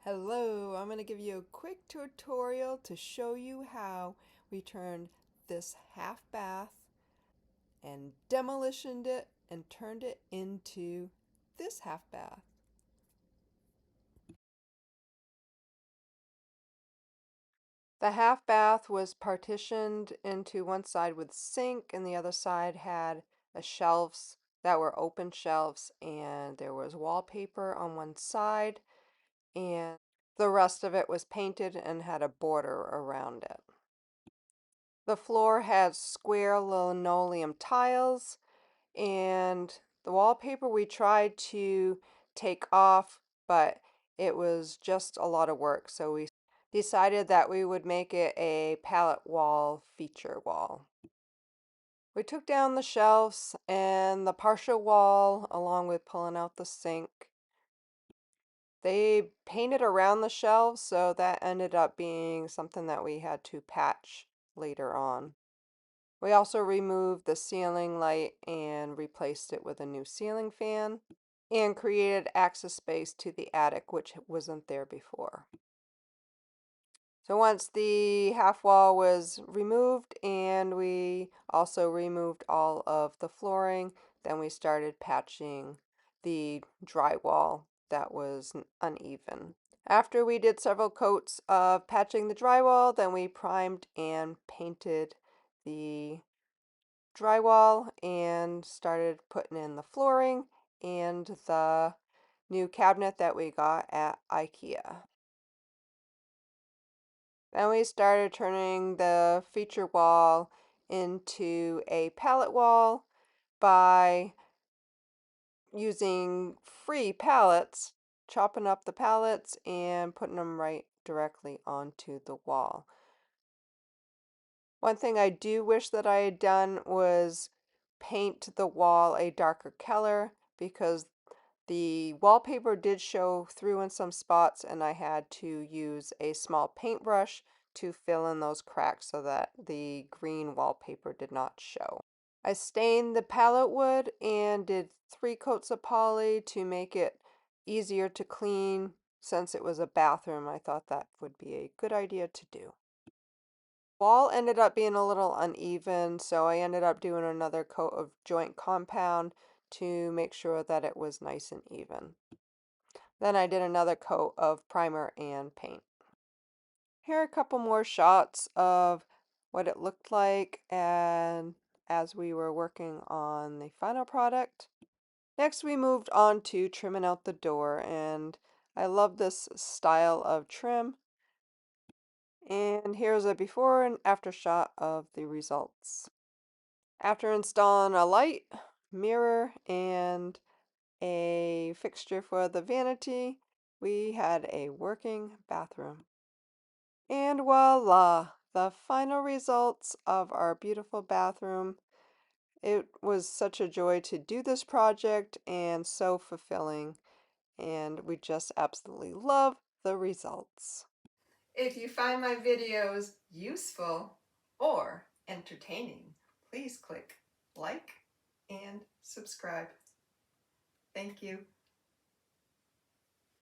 Hello, I'm going to give you a quick tutorial to show you how we turned this half bath and demolitioned it and turned it into this half bath. The half bath was partitioned into one side with sink and the other side had shelves that were open shelves, and there was wallpaper on one side and the rest of it was painted and had a border around it. The floor had square linoleum tiles, and the wallpaper we tried to take off, but it was just a lot of work, so we decided that we would make it a pallet wall feature wall. We took down the shelves and the partial wall along with pulling out the sink. They painted around the shelves, so that ended up being something that we had to patch later on. We also removed the ceiling light and replaced it with a new ceiling fan and created access space to the attic, which wasn't there before. So once the half wall was removed and we also removed all of the flooring, then we started patching the drywall that was uneven. After we did several coats of patching the drywall, then we primed and painted the drywall and started putting in the flooring and the new cabinet that we got at IKEA. Then we started turning the feature wall into a pallet wall by using free pallets, chopping up the pallets and putting them right directly onto the wall. One thing I do wish that I had done was paint the wall a darker color, because the wallpaper did show through in some spots and I had to use a small paintbrush to fill in those cracks so that the green wallpaper did not show. I stained the pallet wood and did 3 coats of poly to make it easier to clean. Since it was a bathroom, I thought that would be a good idea to do. Wall ended up being a little uneven, so I ended up doing another coat of joint compound to make sure that it was nice and even. Then I did another coat of primer and paint. Here are a couple more shots of what it looked like and as we were working on the final product. Next we moved on to trimming out the door, and I love this style of trim. And here's a before and after shot of the results. After installing a light, mirror, and a fixture for the vanity, we had a working bathroom. And voila, the final results of our beautiful bathroom. It was such a joy to do this project and so fulfilling, and we just absolutely love the results. If you find my videos useful or entertaining, please click like and subscribe. Thank you.